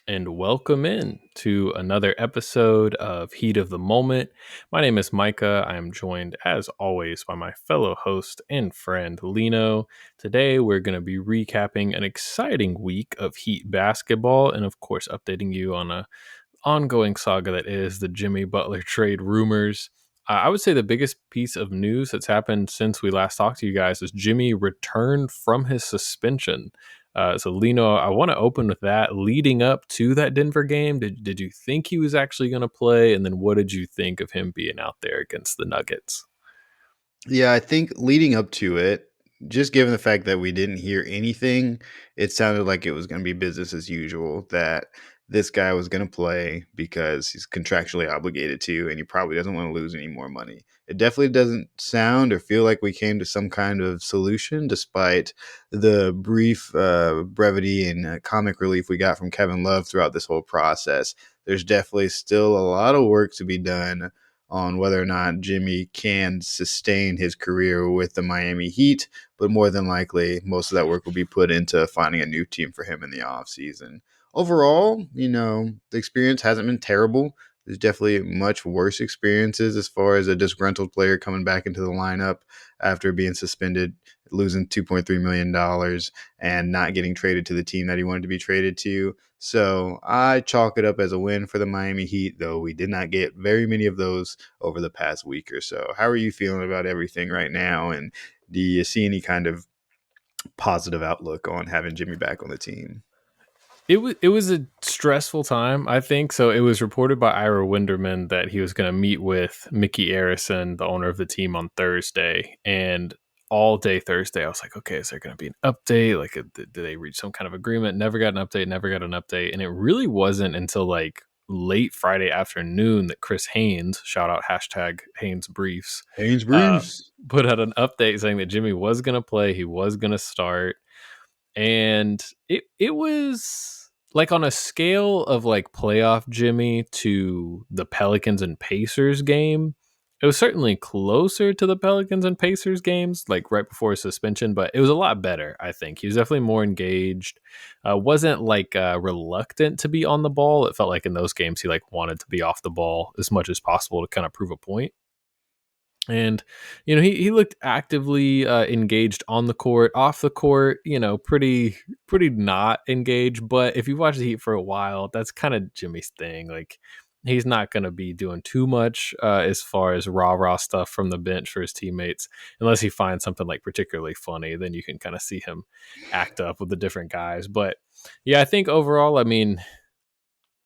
and welcome in to another episode of Heat of the Moment. My name is Micah. I am joined, as always, by my fellow host and friend, Lino. Today, we're going to be recapping an exciting week of Heat basketball and, of course, updating you on a ongoing saga that is the Jimmy Butler trade rumors. I would say the biggest piece of news that's happened since we last talked to you guys is Jimmy returned from his suspension. So, Lino, I want to open with that. Leading up to that Denver game, did you think he was actually going to play? And then what did you think of him being out there against the Nuggets? Yeah, I think leading up to it, just given the fact that we didn't hear anything, it sounded like it was going to be business as usual, that this guy was going to play because he's contractually obligated to, and he probably doesn't want to lose any more money. It definitely doesn't sound or feel like we came to some kind of solution, despite the brief brevity and comic relief we got from Kevin Love throughout this whole process. There's definitely still a lot of work to be done on whether or not Jimmy can sustain his career with the Miami Heat, but more than likely, most of that work will be put into finding a new team for him in the offseason. Overall, the experience hasn't been terrible. There's definitely much worse experiences as far as a disgruntled player coming back into the lineup after being suspended, losing $2.3 million and not getting traded to the team that he wanted to be traded to. So I chalk it up as a win for the Miami Heat, though we did not get very many of those over the past week or so. How are you feeling about everything right now? And do you see any kind of positive outlook on having Jimmy back on the team? It was a stressful time, I think. So it was reported by Ira Winderman that he was going to meet with Mickey Arison, the owner of the team, on Thursday. And all day Thursday, I was like, okay, is there going to be an update? Like, did they reach some kind of agreement? Never got an update, never got an update. And it really wasn't until like late Friday afternoon that Chris Haynes, shout out hashtag Haynes Briefs, Haynes uh, Bruce. put out an update saying that Jimmy was going to play, he was going to start. And it was like on a scale of like playoff Jimmy to the Pelicans and Pacers game. It was certainly closer to the Pelicans and Pacers games, like right before his suspension, but it was a lot better, I think. He was definitely more engaged. Wasn't like reluctant to be on the ball. It felt like in those games he like wanted to be off the ball as much as possible to kind of prove a point. And he looked actively engaged on the court, off the court, pretty not engaged. But if you watch the Heat for a while, that's kind of Jimmy's thing. Like he's not going to be doing too much as far as rah stuff from the bench for his teammates, unless he finds something like particularly funny. Then you can kind of see him act up with the different guys. But yeah, I think overall, I mean,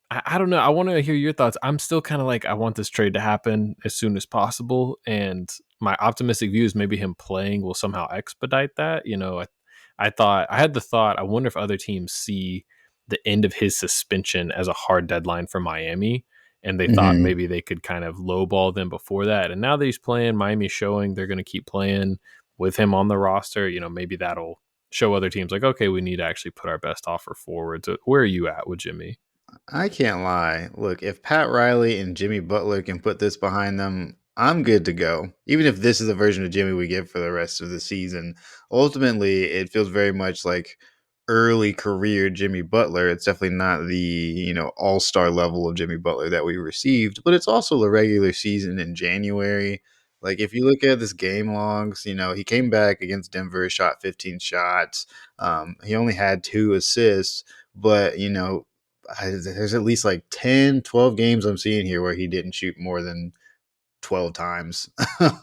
I don't know. I want to hear your thoughts. I'm still kind of like, I want this trade to happen as soon as possible. And my optimistic view is maybe him playing will somehow expedite that. I had the thought, I wonder if other teams see the end of his suspension as a hard deadline for Miami. And they thought Mm-hmm. maybe they could kind of lowball them before that. And now that he's playing, Miami's showing they're going to keep playing with him on the roster. Maybe that'll show other teams like, okay, we need to actually put our best offer forward. So where are you at with Jimmy? I can't lie. Look, if Pat Riley and Jimmy Butler can put this behind them, I'm good to go. Even if this is the version of Jimmy we get for the rest of the season, ultimately, it feels very much like early career Jimmy Butler. It's definitely not the, all-star level of Jimmy Butler that we received, but it's also the regular season in January. Like if you look at this game logs, he came back against Denver, shot 15 shots. He only had 2 assists, but there's at least like 10, 12 games I'm seeing here where he didn't shoot more than 12 times.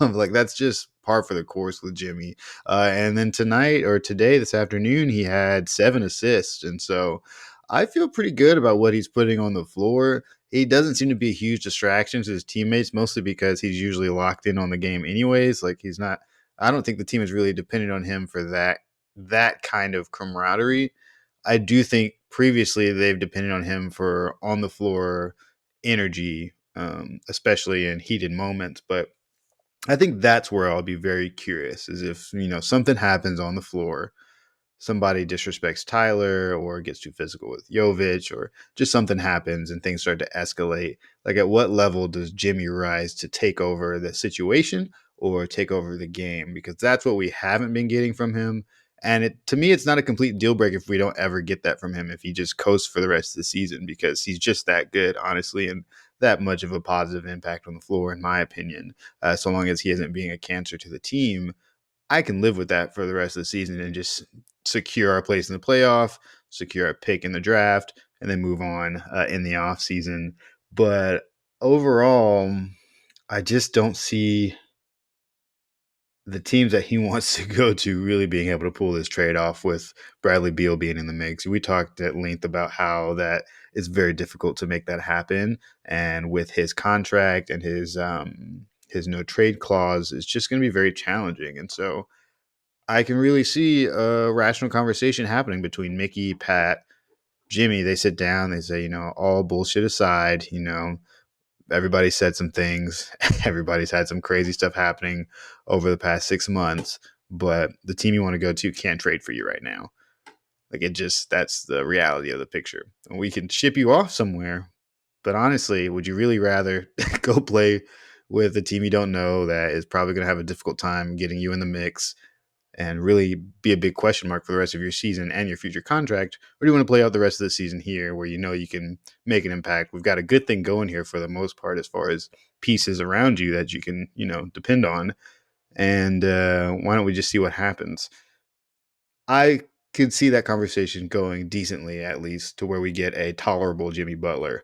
Like that's just par for the course with Jimmy. And then tonight or today, this afternoon, he had 7 assists. And so I feel pretty good about what he's putting on the floor. He doesn't seem to be a huge distraction to his teammates, mostly because he's usually locked in on the game anyways. Like he's not, I don't think the team is really dependent on him for that kind of camaraderie. I do think previously they've depended on him for on the floor energy, especially in heated moments. But I think that's where I'll be very curious is if, something happens on the floor, somebody disrespects Tyler or gets too physical with Jovic or just something happens and things start to escalate. Like at what level does Jimmy rise to take over the situation or take over the game? Because that's what we haven't been getting from him. And to me, it's not a complete deal breaker if we don't ever get that from him, if he just coasts for the rest of the season, because he's just that good, honestly, and that much of a positive impact on the floor, in my opinion. So long as he isn't being a cancer to the team, I can live with that for the rest of the season and just secure our place in the playoff, secure a pick in the draft, and then move on in the off season. But overall, I just don't see the teams that he wants to go to really being able to pull this trade off with Bradley Beal being in the mix. We talked at length about how that it's very difficult to make that happen, and with his contract and his no trade clause, it's just going to be very challenging. And so I can really see a rational conversation happening between Mickey, Pat, Jimmy. They sit down, they say, all bullshit aside, everybody said some things. Everybody's had some crazy stuff happening over the past 6 months, but the team you want to go to can't trade for you right now. That's the reality of the picture. And we can ship you off somewhere, but honestly, would you really rather go play with a team you don't know that is probably going to have a difficult time getting you in the mix and really be a big question mark for the rest of your season and your future contract? Or do you want to play out the rest of the season here where you can make an impact? We've got a good thing going here for the most part as far as pieces around you that you can, depend on. And why don't we just see what happens? I could see that conversation going decently, at least to where we get a tolerable Jimmy Butler,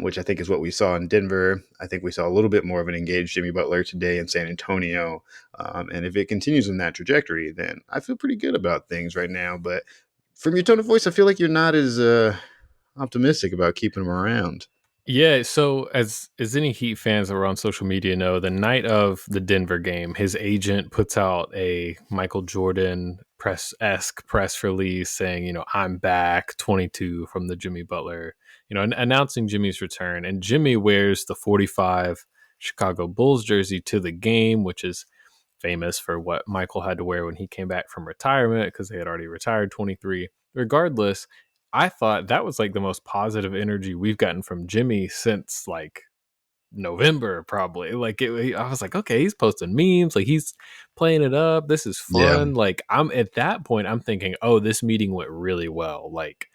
which I think is what we saw in Denver. I think we saw a little bit more of an engaged Jimmy Butler today in San Antonio. And if it continues in that trajectory, then I feel pretty good about things right now. But from your tone of voice, I feel like you're not as optimistic about keeping him around. Yeah, so as any Heat fans that were on social media know, the night of the Denver game, his agent puts out a Michael Jordan press-esque press release saying, I'm back, 22 from the Jimmy Butler, announcing Jimmy's return. And Jimmy wears the 45 Chicago Bulls jersey to the game, which is famous for what Michael had to wear when he came back from retirement because they had already retired 23. Regardless, I thought that was like the most positive energy we've gotten from Jimmy since like November, probably. I was like, okay, he's posting memes, like he's playing it up. This is Yeah. fun. Like I'm at that point, I'm thinking, oh, this meeting went really well. Like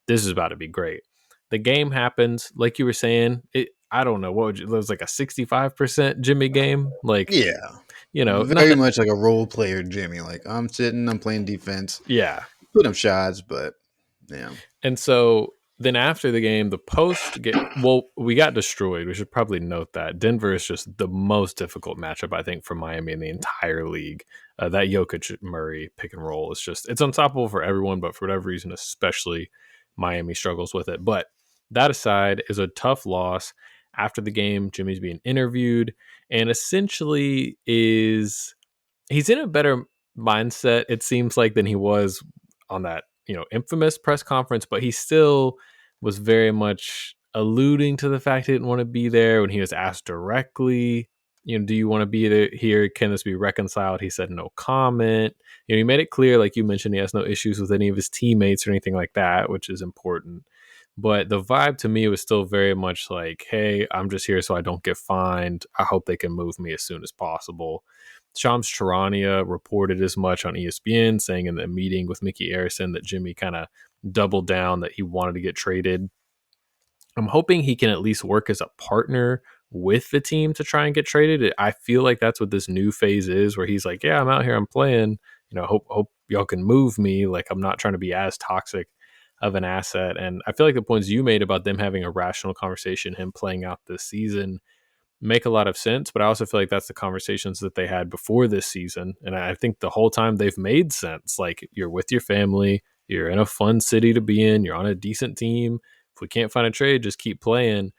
this is about to be great. The game happens, like you were saying. I don't know it was like a 65% Jimmy game. Like Yeah. Very nothing. much like a role player, Jimmy. Like, I'm sitting, I'm playing defense, Yeah, putting up shots, but yeah. and so then after the game, the post get well, we got destroyed. We should probably note that Denver is just the most difficult matchup I think for Miami in the entire league. That Jokic Murray pick and roll is just it's unstoppable for everyone, but for whatever reason, especially Miami struggles with it. But that aside, is a tough loss. After the game, Jimmy's being interviewed and essentially he's in a better mindset, it seems like, than he was on that infamous press conference, but he still was very much alluding to the fact he didn't want to be there. When he was asked directly, do you want to be there here, can this be reconciled, he said no comment. He made it clear, like you mentioned, he has no issues with any of his teammates or anything like that, which is important. But the vibe to me was still very much like, hey, I'm just here so I don't get fined. I hope they can move me as soon as possible. Shams Charania reported as much on ESPN, saying in the meeting with Mickey Arison that Jimmy kind of doubled down that he wanted to get traded. I'm hoping he can at least work as a partner with the team to try and get traded. I feel like that's what this new phase is, where he's like, yeah, I'm out here, I'm playing, hope y'all can move me. Like, I'm not trying to be as toxic of an asset. And I feel like the points you made about them having a rational conversation, him playing out this season, make a lot of sense, but I also feel like that's the conversations that they had before this season. And I think the whole time they've made sense. Like, you're with your family, you're in a fun city to be in, you're on a decent team. If we can't find a trade, just keep playing.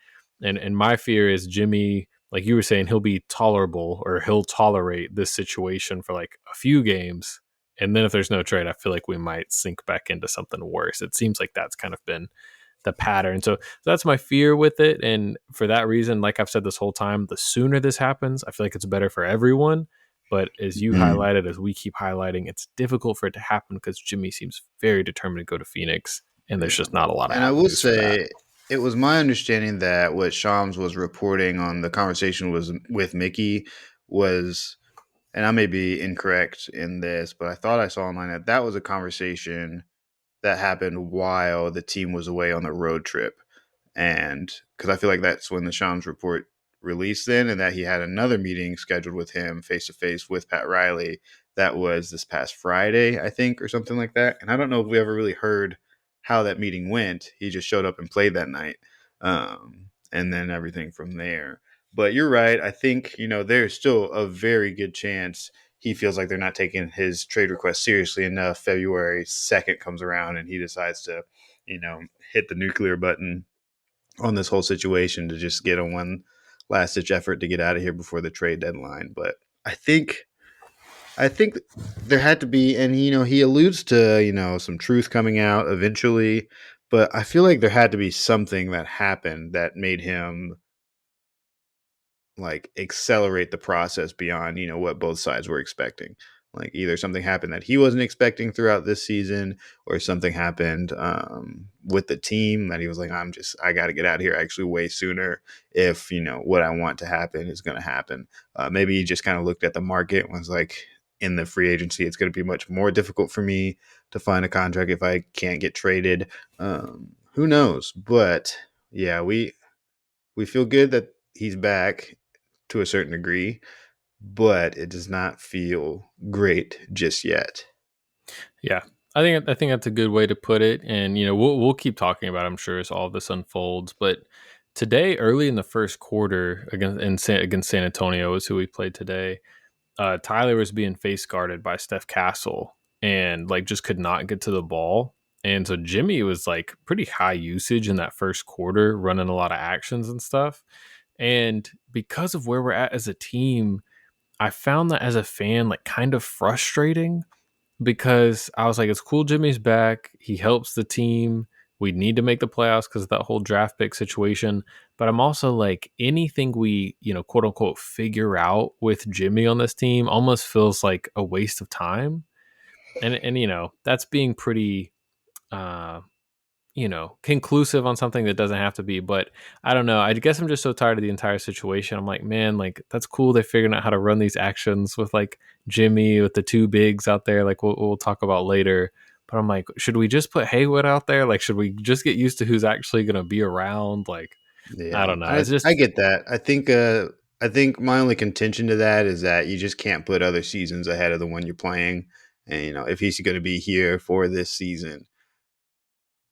And my fear is Jimmy, like you were saying, he'll be tolerable, or he'll tolerate this situation for like a few games. And then if there's no trade, I feel like we might sink back into something worse. It seems like that's kind of been the pattern. So that's my fear with it. And for that reason, like I've said this whole time, the sooner this happens, I feel like it's better for everyone. But as you Mm. highlighted, as we keep highlighting, it's difficult for it to happen because Jimmy seems very determined to go to Phoenix, and there's Yeah. just not a lot of And I will avenues for that. say, it was my understanding that what Shams was reporting on the conversation was with Mickey was and I may be incorrect in this, but I thought I saw online that that was a conversation that happened while the team was away on the road trip. And because I feel like that's when the Shams report released then, and that he had another meeting scheduled with him face to face with Pat Riley. That was this past Friday, I think, or something like that. And I don't know if we ever really heard how that meeting went. He just showed up and played that night, and then everything from there. But you're right. I think, there's still a very good chance he feels like they're not taking his trade request seriously enough. February 2nd comes around and he decides to, you know, hit the nuclear button on this whole situation to just get a one last ditch effort to get out of here before the trade deadline. But I think I think there had to be, and he alludes to some truth coming out eventually, but I feel like there had to be something that happened that made him like accelerate the process beyond what both sides were expecting. Like either something happened that he wasn't expecting throughout this season, or something happened with the team that he was like, I got to get out of here actually way sooner if what I want to happen is going to happen. Maybe he just kind of looked at the market and was like, in the free agency it's going to be much more difficult for me to find a contract if I can't get traded. Who knows? But yeah, we feel good that he's back to a certain degree, but it does not feel great just yet. Yeah, I think that's a good way to put it. And we'll keep talking about it, I'm sure, as all this unfolds. But today, early in the first quarter against San Antonio, is who we played today. Tyler was being face guarded by Steph Castle and like just could not get to the ball. And so Jimmy was like pretty high usage in that first quarter, running a lot of actions and stuff. And because of where we're at as a team, I found that as a fan, like kind of frustrating, because I was like, it's cool Jimmy's back. He helps the team. We need to make the playoffs because of that whole draft pick situation. But I'm also like, anything we, quote unquote, figure out with Jimmy on this team almost feels like a waste of time. And that's being pretty uh conclusive on something that doesn't have to be. But I don't know. I guess I'm just so tired of the entire situation. I'm like, man, like that's cool. They're figuring out how to run these actions with like Jimmy, with the two bigs out there. Like we'll talk about later. But I'm like, should we just put Haywood out there? Like, should we just get used to who's actually going to be around? Like, I Yeah, don't know. I It's I just, get that. I think my only contention to that is that you just can't put other seasons ahead of the one you're playing. And if he's going to be here for this season,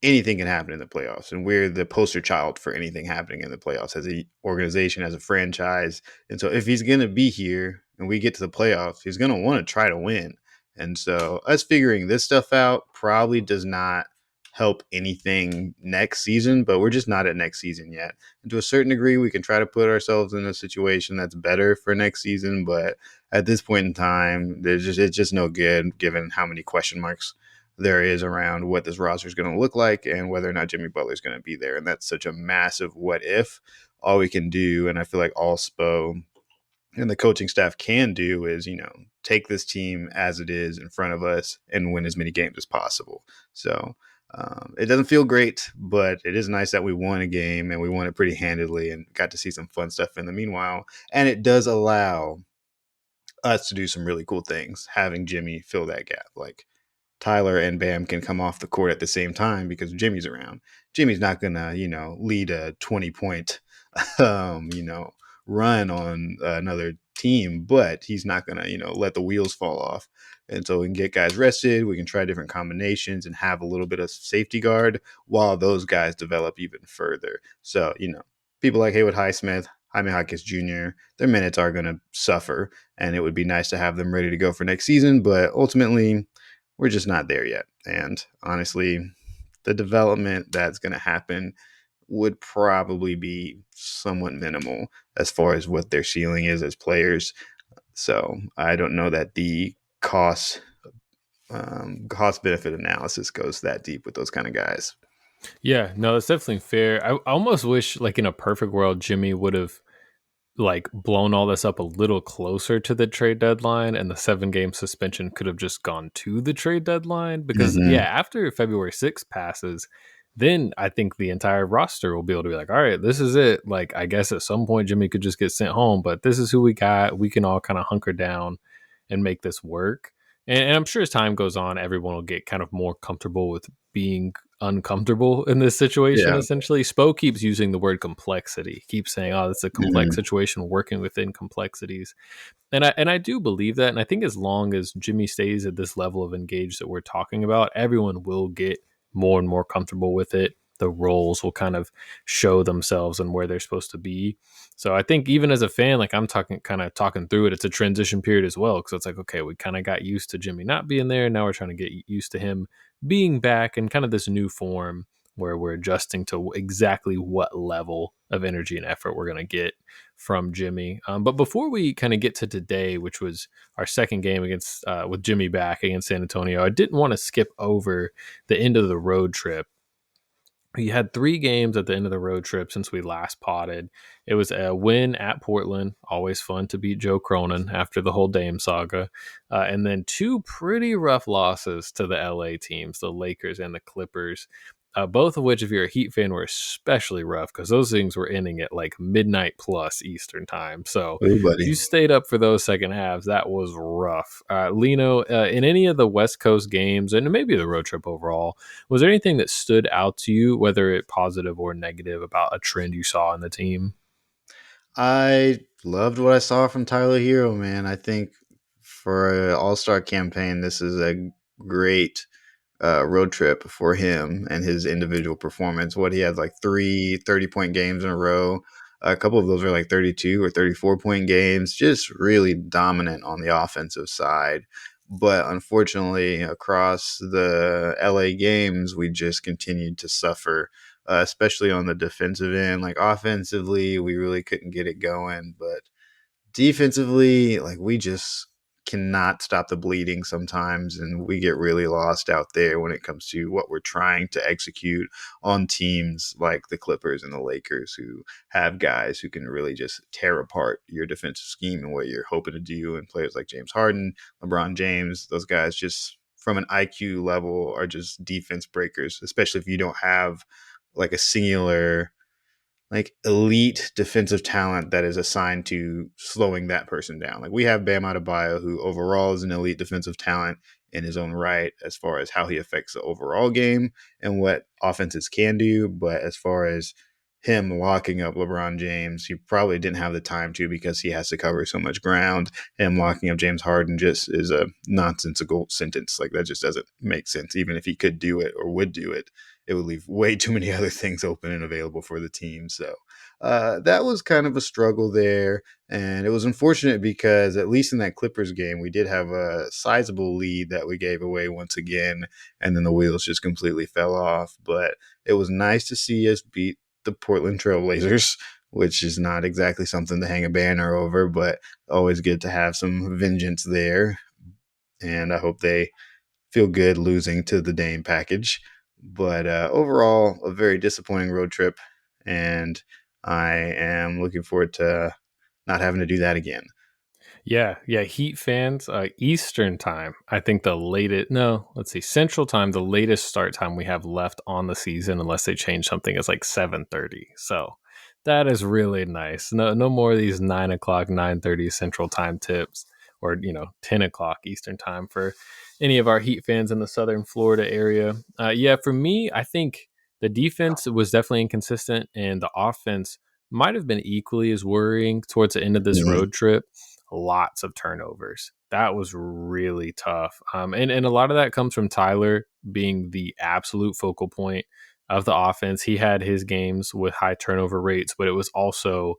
anything can happen in the playoffs, and we're the poster child for anything happening in the playoffs as a organization, as a franchise. And so if he's going to be here and we get to the playoffs, he's going to want to try to win. And so us figuring this stuff out probably does not help anything next season, but we're just not at next season yet. And to a certain degree, we can try to put ourselves in a situation that's better for next season, but at this point in time, it's just no good given how many question marks there is around what this roster is going to look like and whether or not Jimmy Butler is going to be there. And that's such a massive what if. All we can do, and I feel like all Spo and the coaching staff can do, is, take this team as it is in front of us and win as many games as possible. So it doesn't feel great, but it is nice that we won a game and we won it pretty handedly and got to see some fun stuff in the meanwhile. And it does allow us to do some really cool things, having Jimmy fill that gap. Like Tyler and Bam can come off the court at the same time because Jimmy's around. Jimmy's not gonna, lead a 20-point, you know, run on another team, but he's not gonna, let the wheels fall off. And so we can get guys rested. We can try different combinations and have a little bit of safety guard while those guys develop even further. So, people like Haywood Highsmith, Jaime Jaquez Jr., their minutes are going to suffer, and it would be nice to have them ready to go for next season. But ultimately, we're just not there yet. And honestly, the development that's going to happen would probably be somewhat minimal as far as what their ceiling is as players. So I don't know that the cost benefit analysis goes that deep with those kind of guys. yeah, no, that's definitely fair. I almost wish, like in a perfect world, Jimmy would have like blown all this up a little closer to the trade deadline, and the 7-game suspension could have just gone to the trade deadline. Because yeah, Mm-hmm. after February 6th passes, then I think the entire roster will be able to be like, all right, this is it. Like, I guess at some point Jimmy could just get sent home, but this is who we got. We can all kind of hunker down and make this work. And I'm sure as time goes on, everyone will get kind of more comfortable with being uncomfortable in this situation. Yeah. Essentially, Spo keeps using the word complexity, keeps saying, "Oh, it's a complex Mhm. situation, working within complexities." And I do believe that. And I think as long as Jimmy stays at this level of engaged that we're talking about, everyone will get more and more comfortable with it. The roles will kind of show themselves and where they're supposed to be. So I think even as a fan, like I'm talking through it, it's a transition period as well. Cause it's like, okay, we kind of got used to Jimmy not being there. Now we're trying to get used to him being back in kind of this new form where we're adjusting to exactly what level of energy and effort we're going to get from Jimmy. But before we kind of get to today, which was our second game against with Jimmy back against San Antonio, I didn't want to skip over the end of the road trip. He had 3 games at the end of the road trip since we last potted. It was a win at Portland, always fun to beat Joe Cronin after the whole Dame saga, and then 2 pretty rough losses to the LA teams, the Lakers and the Clippers. Both of which, if you're a Heat fan, were especially rough because those things were ending at like midnight plus Eastern time. So Oh, if buddy. you stayed up for those second halves, that was rough. Lino, in any of the West Coast games and maybe the road trip overall, was there anything that stood out to you, whether it positive or negative, about a trend you saw in the team? I loved what I saw from Tyler Hero, man. I think for an all-star campaign, this is a great road trip for him and his individual performance. What he had like 30-point games in a row. A couple of those were like 32 or 34-point games, just really dominant on the offensive side. But unfortunately, across the LA games, we just continued to suffer, especially on the defensive end. Like offensively, we really couldn't get it going. But defensively, like we just cannot stop the bleeding sometimes, and we get really lost out there when it comes to what we're trying to execute on teams like the Clippers and the Lakers, who have guys who can really just tear apart your defensive scheme and what you're hoping to do. And players like James Harden, LeBron James, those guys just from an IQ level are just defense breakers, especially if you don't have like a singular like elite defensive talent that is assigned to slowing that person down. Like we have Bam Adebayo, who overall is an elite defensive talent in his own right as far as how he affects the overall game and what offenses can do. But as far as him locking up LeBron James, he probably didn't have the time to because he has to cover so much ground. Him locking up James Harden just is a nonsensical sentence. Like that just doesn't make sense. Even if he could do it or would do it, it would leave way too many other things open and available for the team. So that was kind of a struggle there. And it was unfortunate because, at least in that Clippers game, we did have a sizable lead that we gave away once again. And then the wheels just completely fell off. But it was nice to see us beat the Portland Trailblazers, which is not exactly something to hang a banner over, but always good to have some vengeance there. And I hope they feel good losing to the Dame package. But overall, a very disappointing road trip, and I am looking forward to not having to do that again. Yeah, Heat fans, Eastern time. I think the latest, no, let's see, Central time. The latest start time we have left on the season, unless they change something, is like 7:30. So that is really nice. No more of these 9 o'clock, 9:30 Central time tips, or 10 o'clock Eastern time for any of our Heat fans in the Southern Florida area. Yeah, for me, I think the defense was definitely inconsistent, and the offense might have been equally as worrying towards the end of this Mhm. road trip. Lots of turnovers. That was really tough. And a lot of that comes from Tyler being the absolute focal point of the offense. He had his games with high turnover rates, but it was also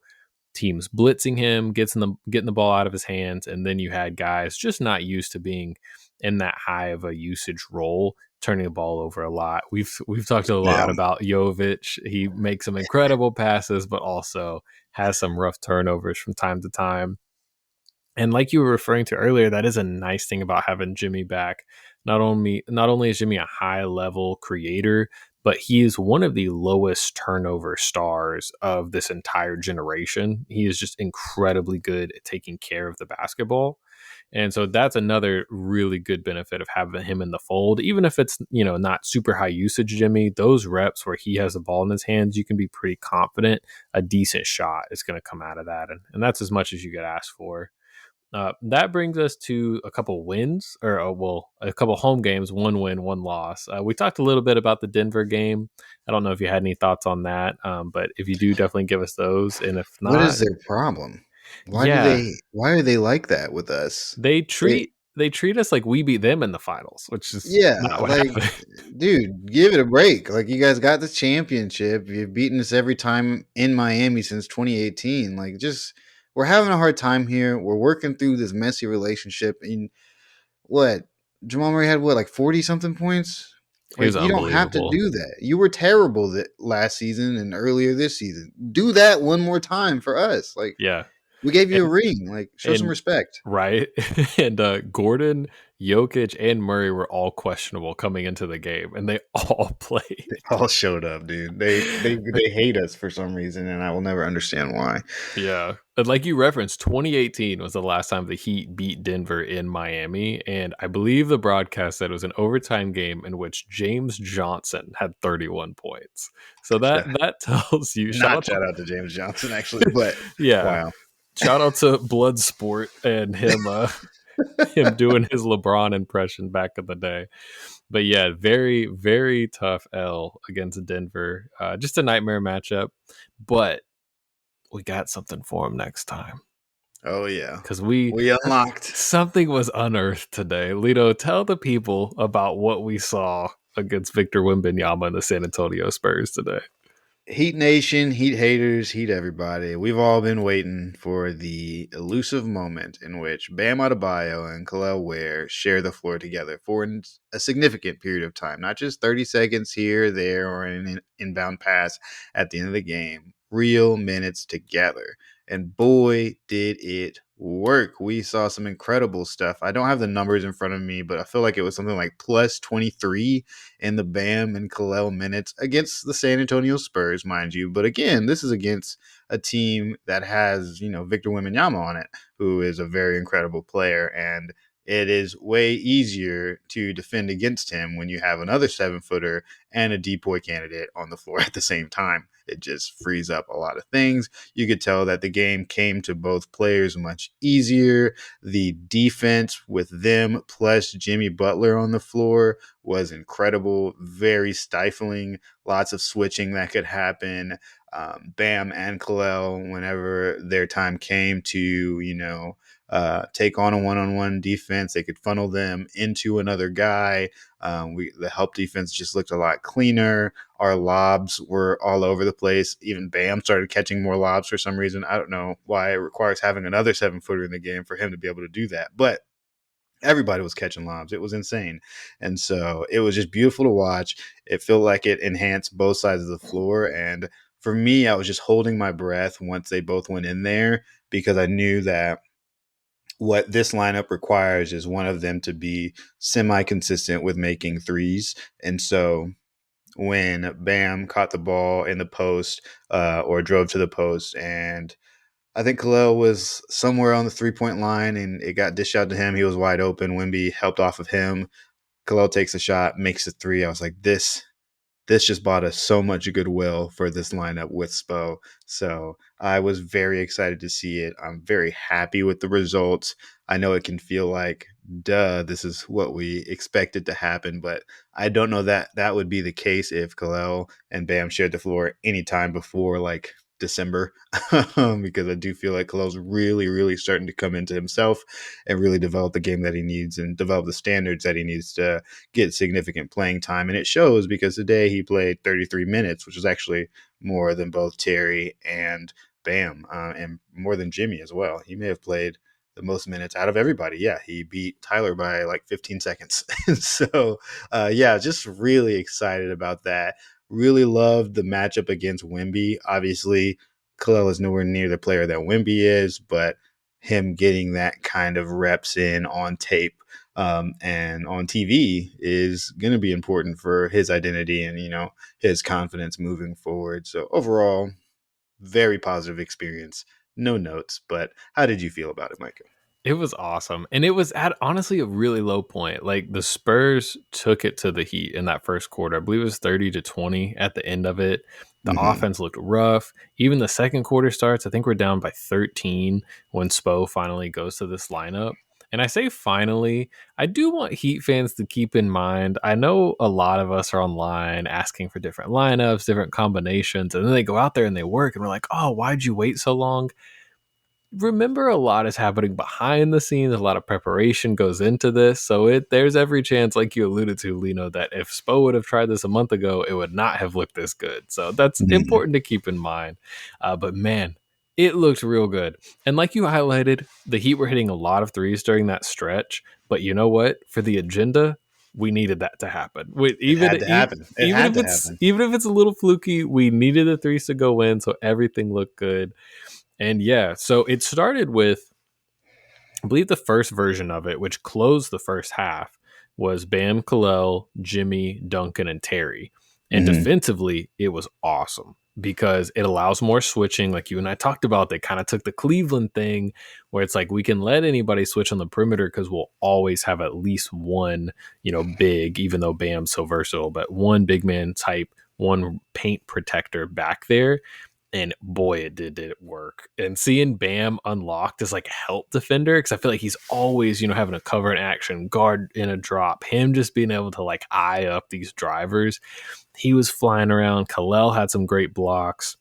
teams blitzing him, getting the ball out of his hands, and then you had guys just not used to being in that high of a usage role, turning the ball over a lot. We've talked a Yeah. lot about Jovic. He makes some incredible passes, but also has some rough turnovers from time to time. And like you were referring to earlier, that is a nice thing about having Jimmy back. Not only is Jimmy a high level creator, but he is one of the lowest turnover stars of this entire generation. He is just incredibly good at taking care of the basketball. And so that's another really good benefit of having him in the fold. Even if it's, not super high usage Jimmy, those reps where he has the ball in his hands, you can be pretty confident a decent shot is going to come out of that. And that's as much as you could ask for. That brings us to a couple wins, or well, a couple home games, one win, one loss. We talked a little bit about the Denver game. I don't know if you had any thoughts on that, but if you do, definitely give us those. And if What is not, their problem? yeah, Why are they like that with us? they They treat us like we beat them in the finals, which is Yeah, not what like, happened. dude, give it a break. Like, you guys got the championship. You've beaten us every time in Miami since 2018. Like, just we're having a hard time here. We're working through this messy relationship. And what? Jamal Murray had what, like 40 something points? He was Like, you don't have to unbelievable. do that. You were terrible that last season and earlier this season. Do that one more time for us. Like, Yeah, we gave you a and, ring. Like, show some and respect. right, and Gordon, Jokic, and Murray were all questionable coming into the game, and they all played. They all showed up, dude. They hate us for some reason, and I will never understand why. Yeah. And like you referenced, 2018 was the last time the Heat beat Denver in Miami. And I believe the broadcast said it was an overtime game in which James Johnson had 31 points. So that tells you, shout Not out to, shout out to James Johnson actually, but yeah, wow. shout out to Bloodsport and him doing his LeBron impression back in the day. But yeah, very, very tough L against Denver. Just a nightmare matchup. But we got something for him next time. Oh yeah. Because We unlocked. something was unearthed today. Lito, tell the people about what we saw against Victor Wembanyama and the San Antonio Spurs today. Heat Nation, Heat haters, Heat everybody. We've all been waiting for the elusive moment in which Bam Adebayo and Khalil Ware share the floor together for a significant period of time, not just 30 seconds here, there, or an inbound pass at the end of the game. Real minutes together. And boy, did it work. We saw some incredible stuff. I don't have the numbers in front of me, but I feel like it was something like plus 23 in the Bam and Khalil minutes against the San Antonio Spurs, mind you. But again, this is against a team that has, Victor Wembanyama on it, who is a very incredible player. And it is way easier to defend against him when you have another 7-footer and a depoy candidate on the floor at the same time. It just frees up a lot of things. You could tell that the game came to both players much easier. The defense with them plus Jimmy Butler on the floor was incredible, very stifling, lots of switching that could happen. Bam and Khalil, whenever their time came to, take on a one-on-one defense, they could funnel them into another guy. The help defense just looked a lot cleaner. Our lobs were all over the place. Even Bam started catching more lobs for some reason. I don't know why it requires having another 7-footer in the game for him to be able to do that, but everybody was catching lobs. It was insane. And so it was just beautiful to watch. It felt like it enhanced both sides of the floor. And for me, I was just holding my breath once they both went in there because I knew that what this lineup requires is one of them to be semi-consistent with making threes. And so when Bam caught the ball in the post or drove to the post, and I think Khalil was somewhere on the 3-point line and it got dished out to him. He was wide open. Wemby helped off of him. Khalil takes a shot, makes a three. I was like, this just bought us so much goodwill for this lineup with Spo. So I was very excited to see it. I'm very happy with the results. I know it can feel like, duh, this is what we expected to happen, but I don't know that that would be the case if Khalil and Bam shared the floor anytime before like December, because I do feel like Khalil's really, really starting to come into himself and really develop the game that he needs and develop the standards that he needs to get significant playing time. And it shows because today he played 33 minutes, which is actually more than both Terry and Bam, and more than Jimmy as well. He may have played the most minutes out of everybody. Yeah, he beat Tyler by like 15 seconds. So, yeah, just really excited about that. Really loved the matchup against Wemby. Obviously, Khalil is nowhere near the player that Wemby is, but him getting that kind of reps in on tape and on TV is going to be important for his identity and, his confidence moving forward. So overall, very positive experience. No notes, but how did you feel about it, Micah? It was awesome. And it was at honestly a really low point. Like the Spurs took it to the Heat in that first quarter. I believe it was 30-20 at the end of it. The offense looked rough. Even the second quarter starts, I think we're down by 13 when Spo finally goes to this lineup. And I say finally, I do want Heat fans to keep in mind. I know a lot of us are online asking for different lineups, different combinations, and then they go out there and they work, and we're like, oh, why'd you wait so long? Remember, a lot is happening behind the scenes. A lot of preparation goes into this, so there's every chance, like you alluded to, Lino, that if Spo would have tried this a month ago, it would not have looked this good. So that's Mm-hmm. important to keep in mind. But man, it looked real good. And like you highlighted, the Heat were hitting a lot of threes during that stretch. But you know what? For the agenda, we needed that to happen. It had to happen. It had to happen. Even if it's a little fluky, we needed the threes to go in, so everything looked good. And yeah, so it started with, I believe the first version of it, which closed the first half, was Bam, Kalel, Jimmy, Duncan, and Terry. And Mm-hmm. defensively, it was awesome because it allows more switching. Like you and I talked about, they kind of took the Cleveland thing where it's like we can let anybody switch on the perimeter because we'll always have at least one, big, even though Bam's so versatile, but one big man type, one paint protector back there. And boy, did it work. And seeing Bam unlocked as like a help defender, because I feel like he's always, having a cover in action, guard in a drop, him just being able to like eye up these drivers. He was flying around. Kalel had some great blocks.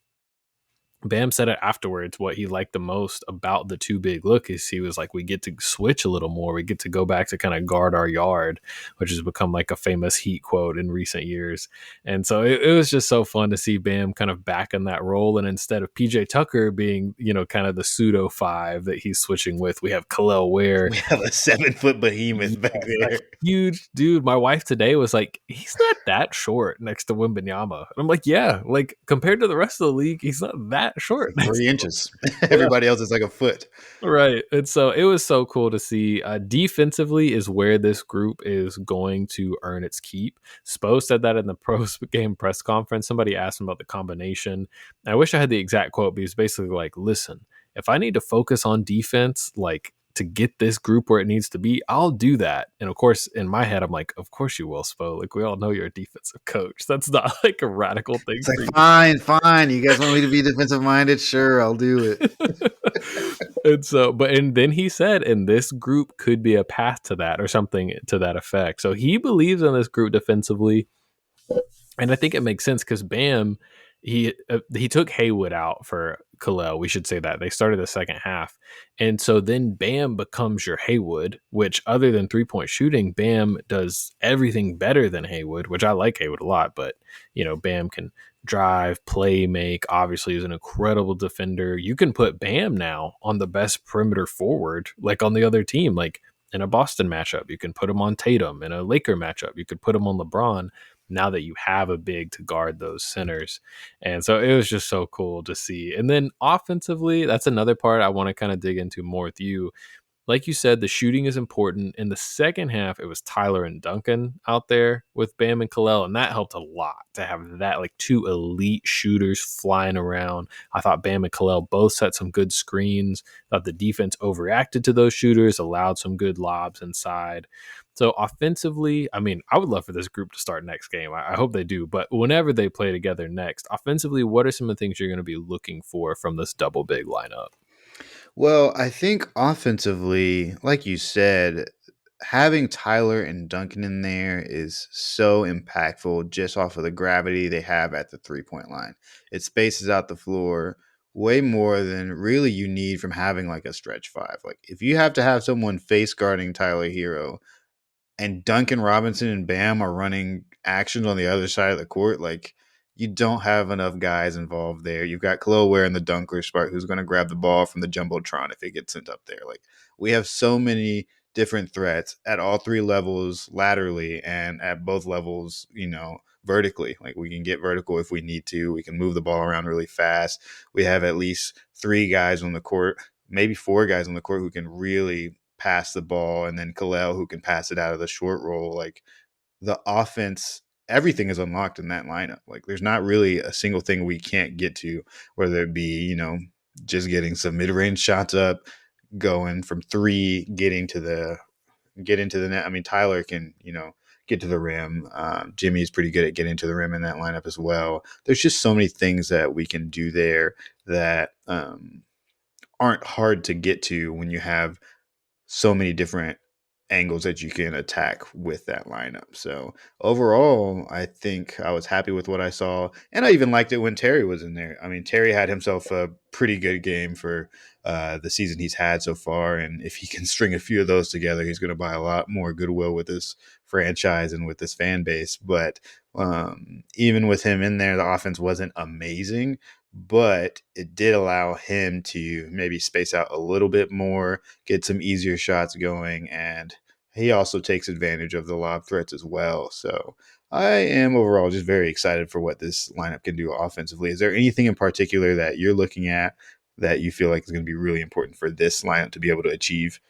Bam said it afterwards. What he liked the most about the two big look is he was like, we get to switch a little more. We get to go back to kind of guard our yard, which has become like a famous Heat quote in recent years. And so it was just so fun to see Bam kind of back in that role. And instead of PJ Tucker being, kind of the pseudo five that he's switching with, we have Khalil Ware. We have a 7-foot behemoth back Yes, a there. huge dude. My wife today was like, he's not that short next to Wembanyama. And I'm like, yeah, like compared to the rest of the league, he's not that short. Like 3 inches. Everybody else is like a foot. Right. And so it was so cool to see. Defensively is where this group is going to earn its keep. Spo said that in the post game press conference. Somebody asked him about the combination. I wish I had the exact quote, but he was basically like, listen, if I need to focus on defense, like to get this group where it needs to be, I'll do that. And of course, in my head, I'm like, of course you will, Spo. Like, we all know you're a defensive coach. That's not like a radical thing It's for like, you. fine. You guys want me to be defensive minded? Sure, I'll do it. And then he said, and this group could be a path to that or something to that effect. So he believes in this group defensively. And I think it makes sense because Bam, he took Haywood out for Kalel. We should say that they started the second half, and so then Bam becomes your Haywood. Which, other than 3-point shooting, Bam does everything better than Haywood. Which I like Haywood a lot, but Bam can drive, play, make. Obviously, is an incredible defender. You can put Bam now on the best perimeter forward, like on the other team, like in a Boston matchup. You can put him on Tatum. In a Laker matchup, you could put him on LeBron now that you have a big to guard those centers. And so it was just so cool to see. And then offensively, that's another part I want to kind of dig into more with you. Like you said, the shooting is important. In the second half, it was Tyler and Duncan out there with Bam and Kalel, and that helped a lot to have that, like two elite shooters flying around. I thought Bam and Kalel both set some good screens. Thought the defense overreacted to those shooters, allowed some good lobs inside. So offensively, I mean, I would love for this group to start next game. I hope they do. But whenever they play together next, offensively, what are some of the things you're going to be looking for from this double big lineup? Well, I think offensively, like you said, having Tyler and Duncan in there is so impactful just off of the gravity they have at the 3-point line. It spaces out the floor way more than really you need from having like a stretch five. Like if you have to have someone face guarding Tyler Hero and Duncan Robinson and Bam are running actions on the other side of the court, like you don't have enough guys involved there. You've got Khalil Ware in the dunker spot who's going to grab the ball from the jumbotron if it gets sent up there. Like we have so many different threats at all three levels laterally and at both levels, vertically. Like we can get vertical if we need to. We can move the ball around really fast. We have at least 3 guys on the court, maybe 4 guys on the court who can really pass the ball, and then Kalel who can pass it out of the short roll. Like the offense, everything is unlocked in that lineup. Like there's not really a single thing we can't get to, whether it be, just getting some mid-range shots up, going from 3, get into the net. I mean, Tyler can, get to the rim. Jimmy's pretty good at getting to the rim in that lineup as well. There's just so many things that we can do there that aren't hard to get to when you have so many different angles that you can attack with that lineup. So overall, I think I was happy with what I saw, and I even liked it when Terry was in there. I mean, Terry had himself a pretty good game for the season he's had so far, and if he can string a few of those together, he's going to buy a lot more goodwill with this franchise and with this fan base. But even with him in there, the offense wasn't amazing. But it did allow him to maybe space out a little bit more, get some easier shots going, and he also takes advantage of the lob threats as well. So I am overall just very excited for what this lineup can do offensively. Is there anything in particular that you're looking at that you feel like is going to be really important for this lineup to be able to achieve?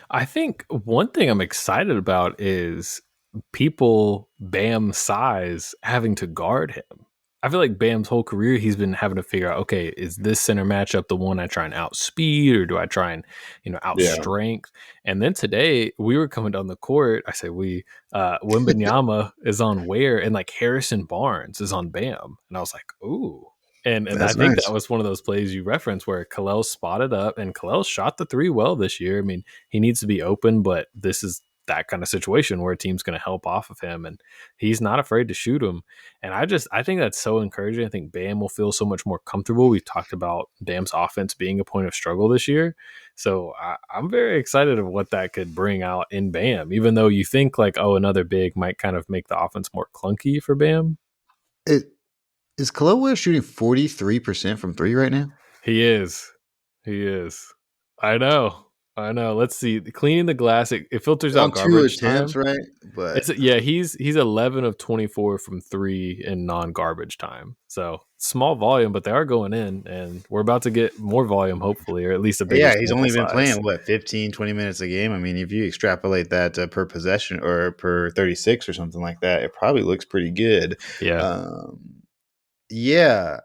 I think one thing I'm excited about is people Bam size having to guard him. I feel like Bam's whole career he's been having to figure out, okay, is this center matchup the one I try and outspeed, or do I try and Yeah, outstrength? And then today we were coming down the court. I say we Wembanyama is on Ware, and like Harrison Barnes is on Bam, and I was like, ooh. And I that's think that nice. was one of those plays you referenced where Kalel spotted up, and Kalel shot the three well this year. I mean, he needs to be open, but this is that kind of situation where a team's going to help off of him, and he's not afraid to shoot him. And I think that's so encouraging. I think Bam will feel so much more comfortable. We've talked about Bam's offense being a point of struggle this year, so I'm very excited of what that could bring out in Bam. Even though you think like, oh, another big might kind of make the offense more clunky for Bam. It, is Khalil shooting 43% from three right now? He is. He is. I know. I know. Let's see. Cleaning the glass, it filters out On two garbage attempts, time. right? But It's yeah, he's 11 of 24 from 3 in non-garbage time. So, small volume, but they are going in, and we're about to get more volume hopefully, or at least a bigger yeah, he's sample only been size. playing what 15, 20 minutes a game. I mean, if you extrapolate that per possession or per 36 or something like that, it probably looks pretty good. Yeah. Um, yeah,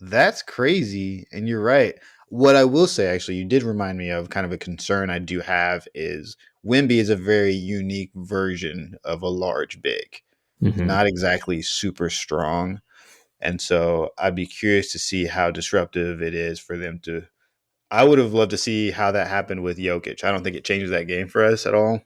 that's crazy. And you're right. What I will say, actually, you did remind me of kind of a concern I do have is Wimby is a very unique version of a large big. He's Mhm. not exactly super strong. And so I'd be curious to see how disruptive it is for them to. I would have loved to see how that happened with Jokic. I don't think it changes that game for us at all,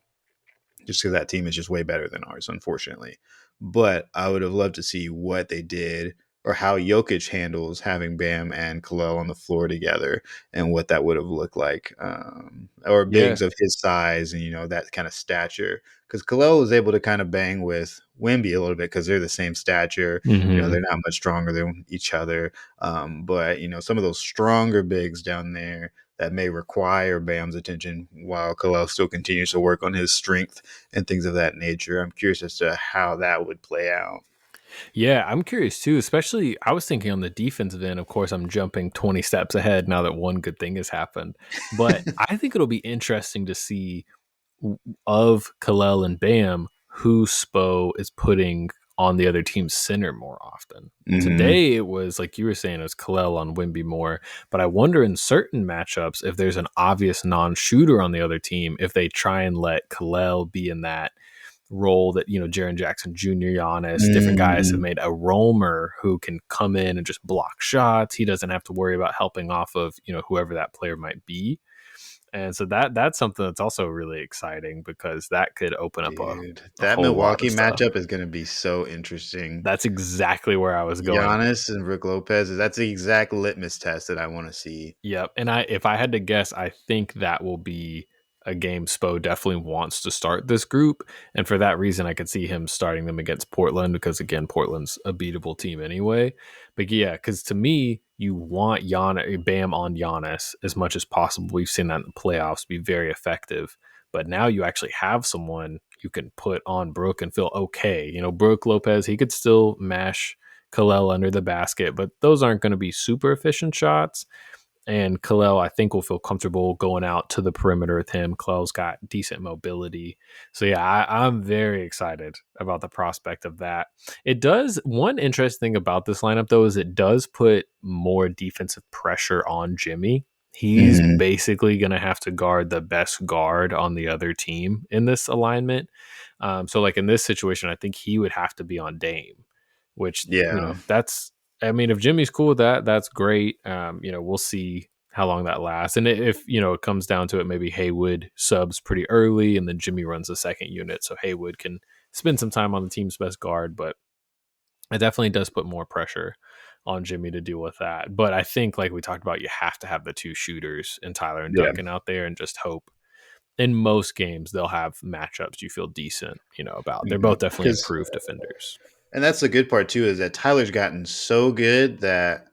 just because that team is just way better than ours, unfortunately. But I would have loved to see what they did or how Jokic handles having Bam and Kalel on the floor together and what that would have looked like. Or Yeah. bigs of his size and, that kind of stature. Because Kalel was able to kind of bang with Wimby a little bit because they're the same stature. Mhm. They're not much stronger than each other. But, some of those stronger bigs down there that may require Bam's attention while Kalel still continues to work on his strength and things of that nature. I'm curious as to how that would play out. Yeah, I'm curious too, especially I was thinking on the defensive end. Of course, I'm jumping 20 steps ahead now that one good thing has happened. But I think it'll be interesting to see of Kalel and Bam who Spo is putting on the other team's center more often. Hmm. Today it was like you were saying, it was Kalel on Wimby more, but I wonder in certain matchups if there's an obvious non-shooter on the other team, if they try and let Kalel be in that role that Jaren Jackson Jr., Giannis, different guys have Hmm. made a roamer who can come in and just block shots. He doesn't have to worry about helping off of whoever that player might be. And so that's something that's also really exciting because that could open up Dude, a that whole lot Milwaukee of stuff. matchup is going to be so interesting. That's exactly where I was going. Giannis and Brook Lopez, that's the exact litmus test that I want to see. Yep. And if I had to guess, I think that will be a game Spo definitely wants to start this group. And for that reason, I could see him starting them against Portland because, again, Portland's a beatable team anyway. But yeah, because to me, you want Bam on Giannis as much as possible. We've seen that in the playoffs be very effective. But now you actually have someone you can put on Brook and feel okay. Brook Lopez, he could still mash Kalel under the basket, but those aren't going to be super efficient shots. And Kalel, I think, will feel comfortable going out to the perimeter with him. Kalel's got decent mobility. So, yeah, I'm very excited about the prospect of that. It does. One interesting thing about this lineup, though, is it does put more defensive pressure on Jimmy. He's Mhm. basically going to have to guard the best guard on the other team in this alignment. So, like in this situation, I think he would have to be on Dame, which, Yeah. that's, I mean, if Jimmy's cool with that, that's great. We'll see how long that lasts. And if, it comes down to it, maybe Haywood subs pretty early and then Jimmy runs the second unit. So Haywood can spend some time on the team's best guard. But it definitely does put more pressure on Jimmy to deal with that. But I think, like we talked about, you have to have the two shooters and Tyler and Yeah. Duncan out there and just hope in most games they'll have matchups you feel decent, about. They're both definitely Because improved defenders. and that's the good part too is that Tyler's gotten so good that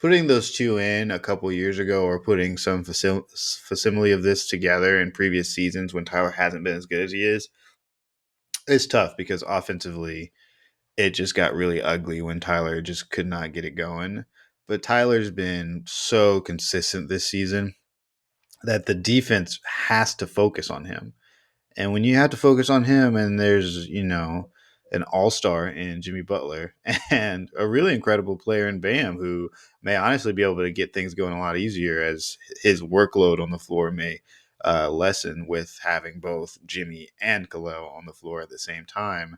putting those two in a couple years ago or putting some facsimile of this together in previous seasons when Tyler hasn't been as good as he is tough because offensively it just got really ugly when Tyler just could not get it going. But Tyler's been so consistent this season that the defense has to focus on him. And when you have to focus on him, and there's, an all star in Jimmy Butler and a really incredible player in Bam who may honestly be able to get things going a lot easier as his workload on the floor may lessen with having both Jimmy and Khalil on the floor at the same time.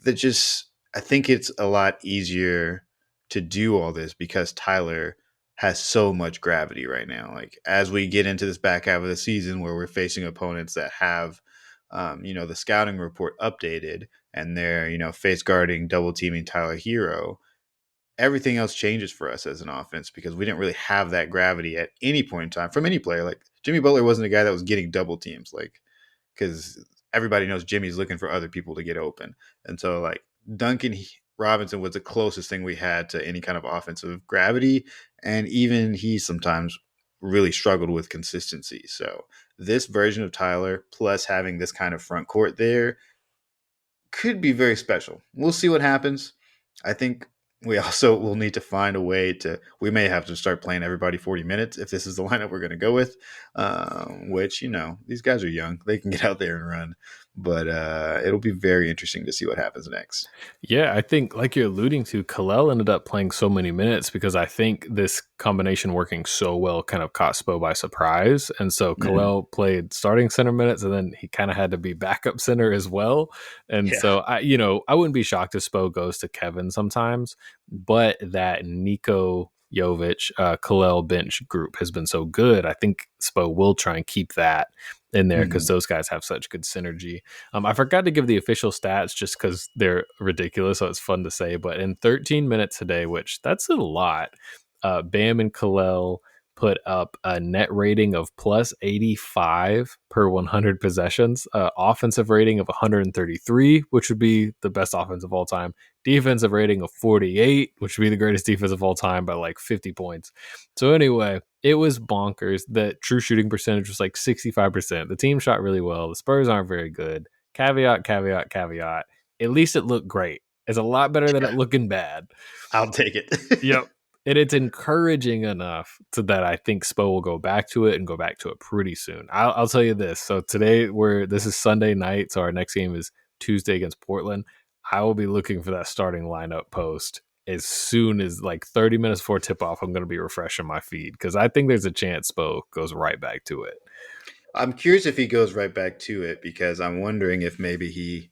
That just, I think it's a lot easier to do all this because Tyler has so much gravity right now. Like as we get into this back half of the season where we're facing opponents that have, the scouting report updated and they're, face guarding, double teaming Tyler Hero, everything else changes for us as an offense because we didn't really have that gravity at any point in time from any player. Like Jimmy Butler wasn't a guy that was getting double teams. Like because everybody knows Jimmy's looking for other people to get open. And so, like, Duncan Robinson was the closest thing we had to any kind of offensive gravity. And even he sometimes really struggled with consistency. So, this version of Tyler, plus having this kind of front court there, could be very special. We'll see what happens. I think we also will need to find a way to. We may have to start playing everybody 40 minutes if this is the lineup we're going to go with. Which these guys are young; they can get out there and run. But it'll be very interesting to see what happens next. Yeah, I think, like you're alluding to, Kalel ended up playing so many minutes because I think this combination working so well kind of caught Spo by surprise. And so Mhm. Kalel played starting center minutes and then he kind of had to be backup center as well. And Yeah. so I wouldn't be shocked if Spo goes to Kevin sometimes, but that Nico Jovic, Kalel bench group has been so good. I think Spo will try and keep that in there because Mhm. those guys have such good synergy. I forgot to give the official stats just because they're ridiculous, so it's fun to say. But in 13 minutes today, which that's a lot, Bam and Kalel put up a net rating of plus 85 per 100 possessions, offensive rating of 133, which would be the best offense of all time, defensive rating of 48, which would be the greatest defense of all time by like 50 points. So anyway, it was bonkers. The true shooting percentage was like 65%. The team shot really well. The Spurs aren't very good. Caveat, caveat, caveat. At least it looked great. It's a lot better than it looking bad. I'll take it. Yep. And it's encouraging enough to that I think Spo will go back to it and go back to it pretty soon. I'll tell you this. So today this is Sunday night, so our next game is Tuesday against Portland. I will be looking for that starting lineup post as soon as like 30 minutes before tip off. I'm going to be refreshing my feed because I think there's a chance Spo goes right back to it. I'm curious if he goes right back to it because I'm wondering if maybe he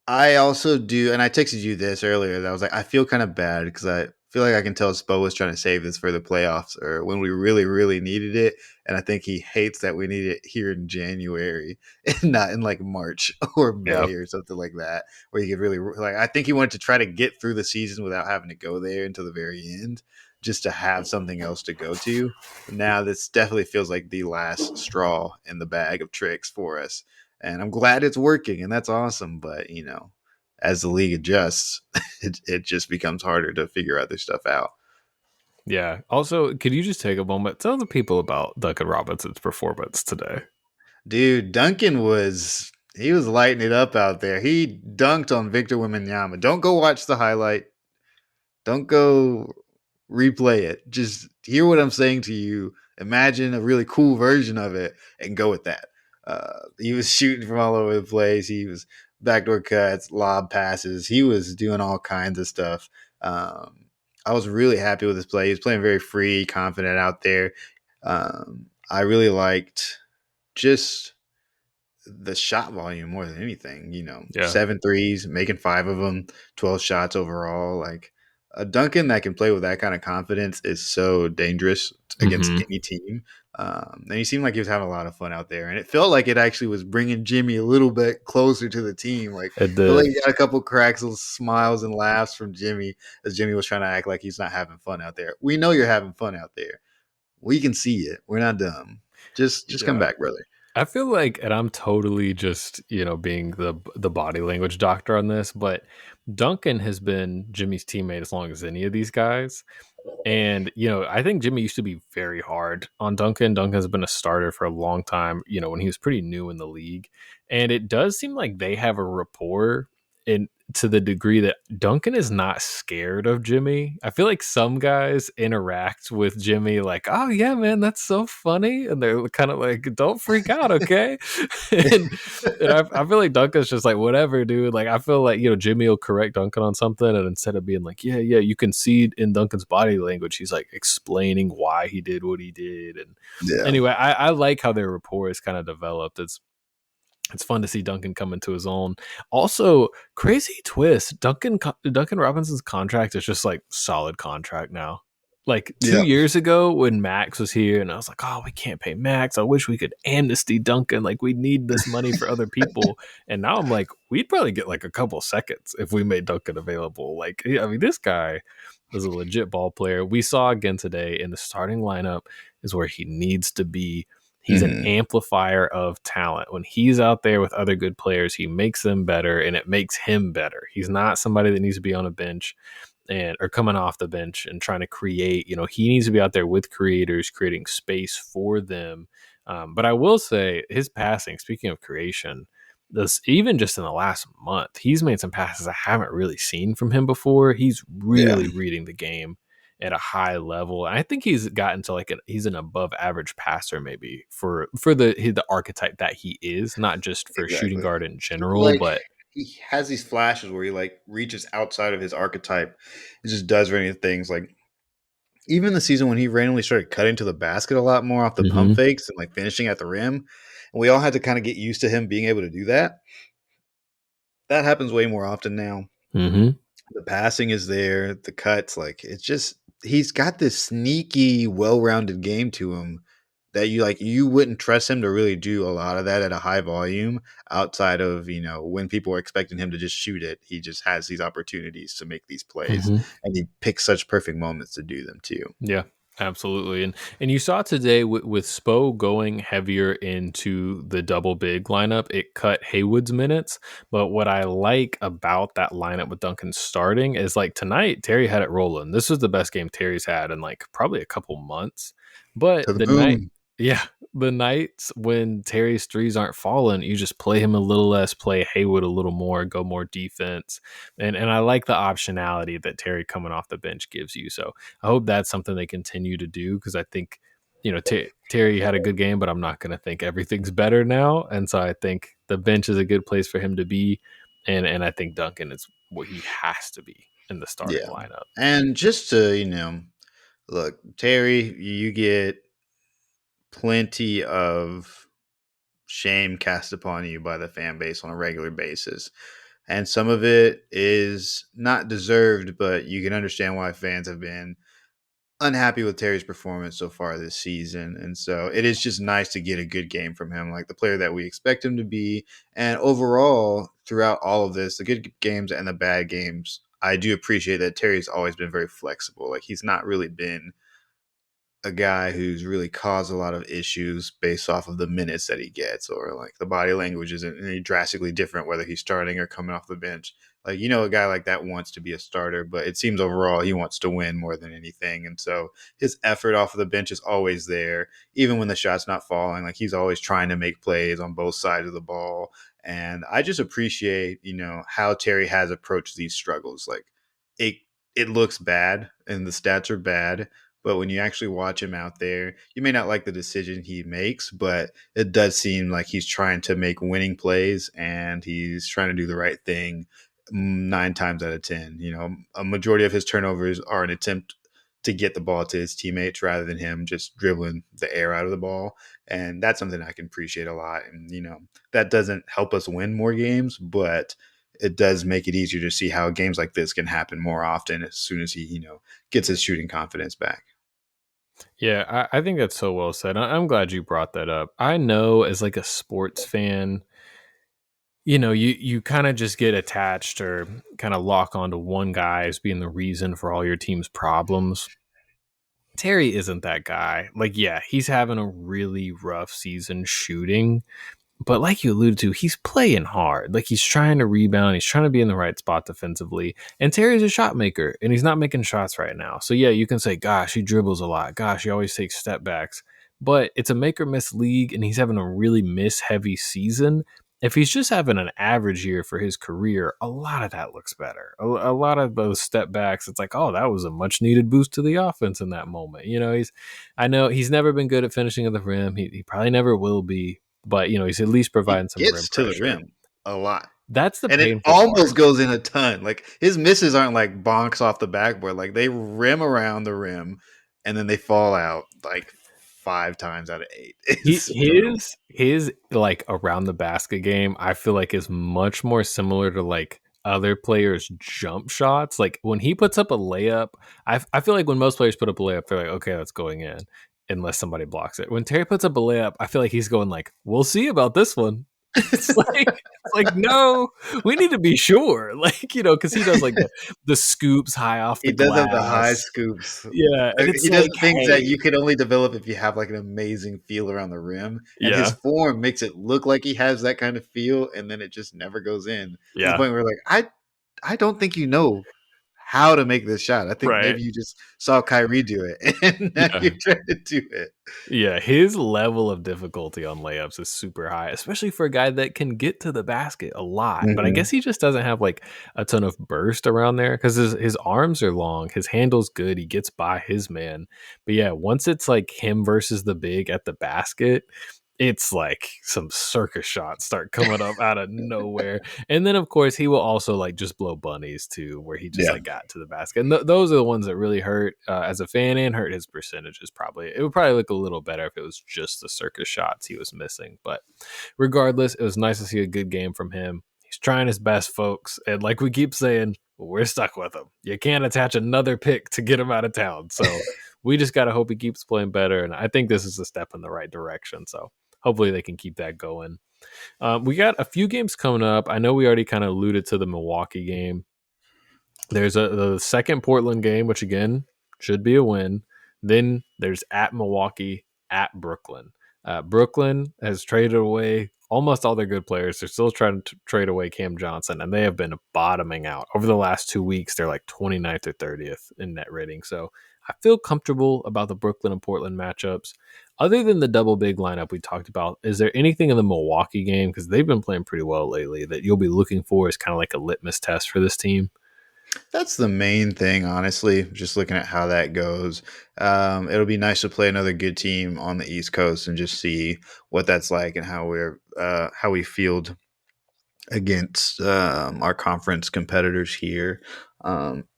I also do, and I texted you this earlier. That I was like, I feel kind of bad because I feel like I can tell Spo was trying to save this for the playoffs or when we really, really needed it. And I think he hates that we need it here in January and not in like March or Yeah. May or something like that, where he could really like. I think he wanted to try to get through the season without having to go there until the very end, just to have something else to go to. Now this definitely feels like the last straw in the bag of tricks for us, and I'm glad it's working, and that's awesome. But as the league adjusts, it just becomes harder to figure other stuff out. Yeah. Also, could you just take a moment, tell the people about Duncan Robinson's performance today? Dude, Duncan was lighting it up out there. He dunked on Victor Wembanyama. Don't go watch the highlight. Don't go replay it. Just hear what I'm saying to you. Imagine a really cool version of it and go with that. He was shooting from all over the place. He was backdoor cuts, lob passes. He was doing all kinds of stuff. I was really happy with his play. He was playing very free, confident out there. I really liked just the shot volume more than anything. Yeah. 7 threes, making 5 of them, 12 shots overall. Like a Duncan that can play with that kind of confidence is so dangerous against Hmm. any team. And he seemed like he was having a lot of fun out there, and it felt like it actually was bringing Jimmy a little bit closer to the team. Like, It felt like did. he got a couple cracks, little smiles and laughs from Jimmy as Jimmy was trying to act like he's not having fun out there. We know you're having fun out there. We can see it. We're not dumb. Just come Yeah. back, brother. I feel like, and I'm totally just, being the body language doctor on this, but Duncan has been Jimmy's teammate as long as any of these guys. And, I think Jimmy used to be very hard on Duncan. Duncan's been a starter for a long time, when he was pretty new in the league. And it does seem like they have a rapport in to the degree that Duncan is not scared of Jimmy. I feel like some guys interact with Jimmy like, "Oh yeah, man, that's so funny," and they're kind of like, "Don't freak out, okay?" and I feel like Duncan's just like, "Whatever, dude." Like I feel like Jimmy will correct Duncan on something, and instead of being like, "Yeah, yeah," you can see in Duncan's body language, he's like explaining why he did what he did. And Yeah. anyway, I like how their rapport is kind of developed. It's fun to see Duncan come into his own. Also, crazy twist. Duncan Robinson's contract is just like solid contract now. Like two Yeah. years ago when Max was here, and I was like, "Oh, we can't pay Max. I wish we could amnesty Duncan. Like we need this money for other people." And now I'm like, we'd probably get like a couple seconds if we made Duncan available. Like, I mean, this guy is a legit ball player. We saw again today in the starting lineup is where he needs to be. He's an Hmm. amplifier of talent. When he's out there with other good players, he makes them better and it makes him better. He's not somebody that needs to be on a bench and or coming off the bench and trying to create. He needs to be out there with creators, creating space for them. But I will say his passing, speaking of creation, this even just in the last month, he's made some passes I haven't really seen from him before. He's Yeah. really reading the game at a high level. And I think he's gotten to he's an above average passer maybe for the archetype that he is, not just for shooting Exactly. guard in general, Like but he has these flashes where he like reaches outside of his archetype and just does random things. Like even the season when he randomly started cutting to the basket a lot more off the pump mhm, fakes and like finishing at the rim, and we all had to kind of get used to him being able to do that. That happens way more often now. mhm, The passing is there, the cuts, like it's just he's got this sneaky, well-rounded game to him that you wouldn't trust him to really do a lot of that at a high volume outside of, when people are expecting him to just shoot it. He just has these opportunities to make these plays mhm. and he picks such perfect moments to do them too. Yeah, absolutely. And you saw today with Spo going heavier into the double big lineup, it cut Haywood's minutes. But what I like about that lineup with Duncan starting is like tonight, Terry had it rolling. This was the best game Terry's had in like probably a couple months. But To the the night, moon. yeah, the nights when Terry's threes aren't falling, you just play him a little less, play Haywood a little more, go more defense. And I like the optionality that Terry coming off the bench gives you. So I hope that's something they continue to do because I think, Terry had a good game, but I'm not going to think everything's better now. And so I think the bench is a good place for him to be. And I think Duncan is what he has to be in the starting Yeah. lineup. And just to, look, Terry, you get plenty of shame cast upon you by the fan base on a regular basis. And some of it is not deserved, but you can understand why fans have been unhappy with Terry's performance so far this season. And so it is just nice to get a good game from him, like the player that we expect him to be. And overall, throughout all of this, the good games and the bad games, I do appreciate that Terry's always been very flexible. Like he's not really been a guy who's really caused a lot of issues based off of the minutes that he gets, or like the body language isn't any drastically different whether he's starting or coming off the bench. Like, a guy like that wants to be a starter, but it seems overall he wants to win more than anything. And so his effort off of the bench is always there, even when the shot's not falling. Like he's always trying to make plays on both sides of the ball. And I just appreciate, how Terry has approached these struggles. Like it it looks bad and the stats are bad, but when you actually watch him out there, you may not like the decision he makes, but it does seem like he's trying to make winning plays and he's trying to do the right thing 9 times out of 10. A majority of his turnovers are an attempt to get the ball to his teammates rather than him just dribbling the air out of the ball. And that's something I can appreciate a lot. And, that doesn't help us win more games, but it does make it easier to see how games like this can happen more often as soon as he, gets his shooting confidence back. Yeah, I think that's so well said. I'm glad you brought that up. I know as like a sports fan, you kind of just get attached or kind of lock onto one guy as being the reason for all your team's problems. Terry isn't that guy. Like, yeah, he's having a really rough season shooting, but like you alluded to, he's playing hard. Like he's trying to rebound. He's trying to be in the right spot defensively. And Terry's a shot maker, and he's not making shots right now. So yeah, you can say, gosh, he dribbles a lot. Gosh, he always takes step backs. But it's a make or miss league, and he's having a really miss heavy season. If he's just having an average year for his career, a lot of that looks better. A lot of those step backs, it's like, oh, that was a much needed boost to the offense in that moment. I know he's never been good at finishing at the rim. He probably never will be, but he's at least He providing some rim gets to the pressure. rim a lot. That's the And it painful almost part. goes in a ton. Like his misses aren't like bonks off the backboard. Like they rim around the rim and then they fall out like 5 times out of 8. He It's brutal. his like around the basket game, I feel like is much more similar to like other players' jump shots. Like when he puts up a layup, I feel like when most players put up a layup, they're like, okay, that's going in, unless somebody blocks it. When Terry puts up a layup, I feel like he's going like, we'll see about this one. It's like no, we need to be sure, like because he does like the scoops high off He the does have the high glass, scoops. yeah, and it's He does like, the things that hey, you can only develop if you have like an amazing feel around the rim. And his yeah, form makes it look like he has that kind of feel, and then it just never goes in. To the yeah, point where like, I don't think you know how to make this shot. I think right, maybe you just saw Kyrie do it and now yeah. you're trying to do it. Yeah, his level of difficulty on layups is super high, especially for a guy that can get to the basket a lot. But I Mhm. guess he just doesn't have like a ton of burst around there because his arms are long, his handle's good, he gets by his man. But yeah, once it's like him versus the big at the basket, it's like some circus shots start coming up out of nowhere. And then of course he will also like just blow bunnies too, where he just Yeah. like got to the basket. And those are the ones that really hurt as a fan, and hurt his percentages. Probably it would probably look a little better if it was just the circus shots he was missing. But regardless, it was nice to see a good game from him. He's trying his best, folks, and like we keep saying, we're stuck with him. You can't attach another pick to get him out of town. So we just got to hope he keeps playing better. And I think this is a step in the right direction. So hopefully they can keep that going. We got a few games coming up. I know we already kind of alluded to the Milwaukee game. There's the second Portland game, which again should be a win. Then there's at Milwaukee, at Brooklyn. Brooklyn has traded away almost all their good players. They're still trying to trade away Cam Johnson, and they have been bottoming out over the last 2 weeks. They're like 29th or 30th in net rating. So I feel comfortable about the Brooklyn and Portland matchups. Other than the double big lineup we talked about, is there anything in the Milwaukee game, because they've been playing pretty well lately, that you'll be looking for as kind of like a litmus test for this team? That's the main thing, honestly. Just looking at how that goes. It'll be nice to play another good team on the East Coast and just see what that's like and how we field against our conference competitors here.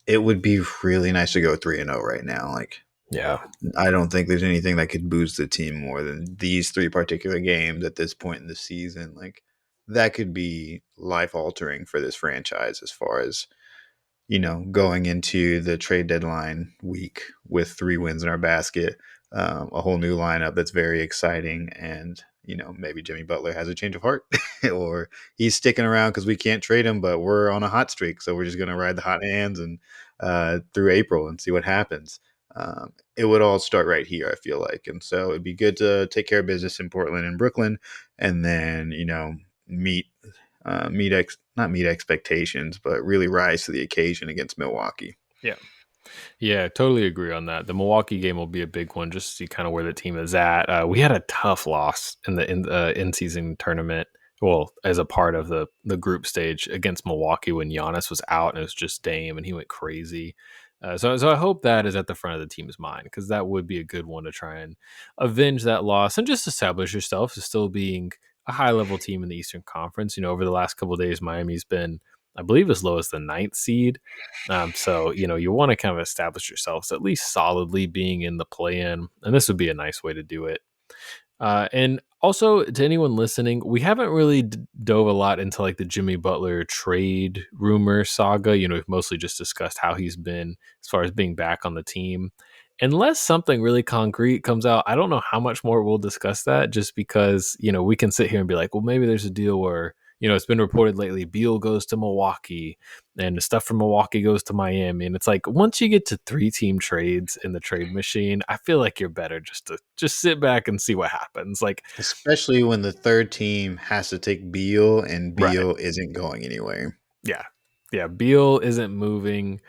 It would be really nice to go 3-0 right now. Like Yeah. I don't think there's anything that could boost the team more than these three particular games at this point in the season. Like that could be life altering for this franchise as far as going into the trade deadline week with 3 wins in our basket, a whole new lineup that's very exciting. And, maybe Jimmy Butler has a change of heart or he's sticking around because we can't trade him, but we're on a hot streak. So we're just going to ride the hot hands and through April and see what happens. It would all start right here, I feel like. And so it'd be good to take care of business in Portland and Brooklyn and then, meet not meet expectations, but really rise to the occasion against Milwaukee. Yeah. Yeah, totally agree on that. The Milwaukee game will be a big one just to see kind of where the team is at. We had a tough loss in the in season tournament. Well, as a part of the group stage against Milwaukee when Giannis was out and it was just Dame and he went crazy. So I hope that is at the front of the team's mind because that would be a good one to try and avenge that loss and just establish yourself as still being a high level team in the Eastern Conference. Over the last couple of days, Miami's been I believe, as low as the ninth seed. So, you want to kind of establish yourselves at least solidly being in the play in, and this would be a nice way to do it. And also, to anyone listening, we haven't really dove a lot into like the Jimmy Butler trade rumor saga. We've mostly just discussed how he's been as far as being back on the team. Unless something really concrete comes out, I don't know how much more we'll discuss that, just because, we can sit here and be like, well, maybe there's a deal where, it's been reported lately Beal goes to Milwaukee and the stuff from Milwaukee goes to Miami. And it's like, once you get to 3-team trades in the trade machine, I feel like you're better just to just sit back and see what happens. Like, Especially when the third team has to take Beal and right. Beal isn't going anywhere. Yeah. Yeah. Beal isn't moving.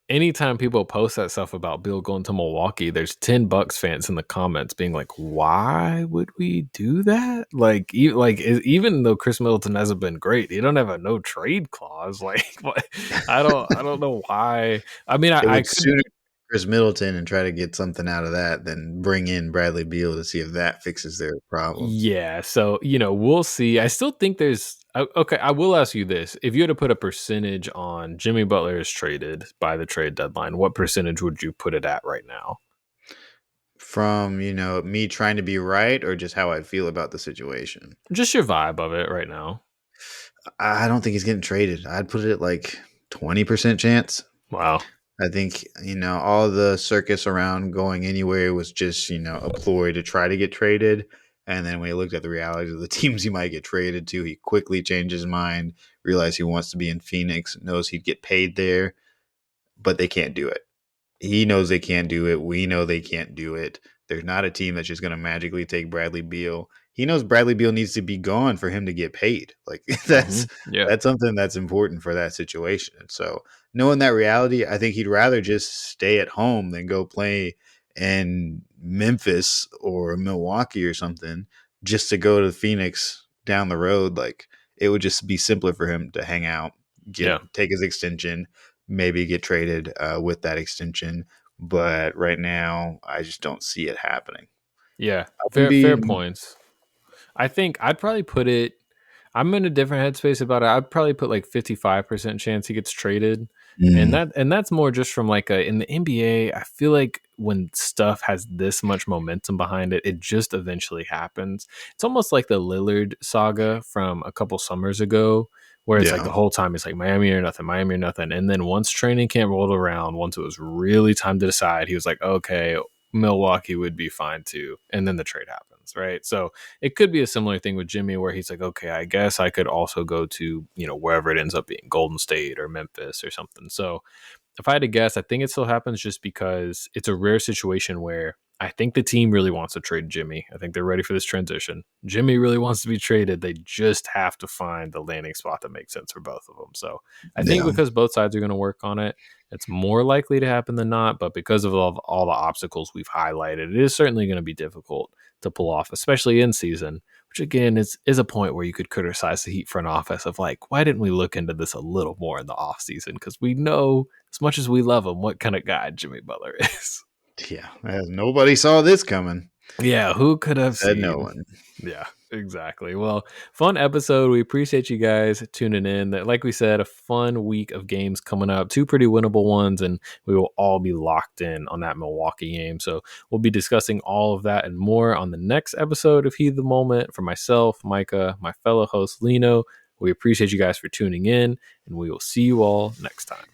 Anytime people post that stuff about Beal going to Milwaukee, there's 10 Bucks fans in the comments being like, why would we do that? Like, even though Chris Middleton hasn't been great, you don't have a no trade clause. Like, what? I don't know why. I mean, It I would could. sooner Chris Middleton and try to get something out of that than bring in Bradley Beal to see if that fixes their problems. Yeah, so we'll see. I still think there's okay. I will ask you this: if you had to put a percentage on Jimmy Butler is traded by the trade deadline, what percentage would you put it at right now? From, me trying to be right or just how I feel about the situation. Just your vibe of it right now. I don't think he's getting traded. I'd put it at like 20% chance. Wow. I think, all the circus around going anywhere was just, a ploy to try to get traded. And then when he looked at the realities of the teams he might get traded to, he quickly changed his mind, realized he wants to be in Phoenix, knows he'd get paid there, but they can't do it. He knows they can't do it. We know they can't do it. There's not a team that's just going to magically take Bradley Beal. He knows Bradley Beal needs to be gone for him to get paid. Like Yeah. that's something that's important for that situation. And so knowing that reality, I think he'd rather just stay at home than go play in Memphis or Milwaukee or something just to go to Phoenix down the road. Like it would just be simpler for him to hang out, Yeah. take his extension, maybe get traded with that extension. But right now, I just don't see it happening. Yeah. I wouldn't Fair be. points. I think I'd probably put it. I'm in a different headspace about it. I'd probably put like 55% chance he gets traded. And Mm, that's more just from like in the NBA, I feel like when stuff has this much momentum behind it, it just eventually happens. It's almost like the Lillard saga from a couple summers ago, where it's like the yeah, whole time it's like Miami or nothing, Miami or nothing. And then once training camp rolled around, once it was really time to decide, he was like, okay, Milwaukee would be fine too. And then the trade happens, right? So it could be a similar thing with Jimmy where he's like, okay, I guess I could also go to, wherever it ends up being, Golden State or Memphis or something. So if I had to guess, I think it still happens just because it's a rare situation where I think the team really wants to trade Jimmy. I think they're ready for this transition. Jimmy really wants to be traded. They just have to find the landing spot that makes sense for both of them. So I think yeah, because both sides are going to work on it, it's more likely to happen than not. But because of all the obstacles we've highlighted, it is certainly going to be difficult to pull off, especially in season, which again is a point where you could criticize the Heat front office of like, why didn't we look into this a little more in the offseason? Because we know, as much as we love him, what kind of guy Jimmy Butler is. yeah. Nobody saw this coming. Yeah, who could have Said no seen? one. Yeah, exactly. Well, fun episode. We appreciate you guys tuning in. That, like we said, a fun week of games coming up. Two pretty winnable ones, and we will all be locked in on that Milwaukee game. So we'll be discussing all of that and more on the next episode of Heat of the Moment. For myself, Micah, my fellow host Lino, we appreciate you guys for tuning in, and we will see you all next time.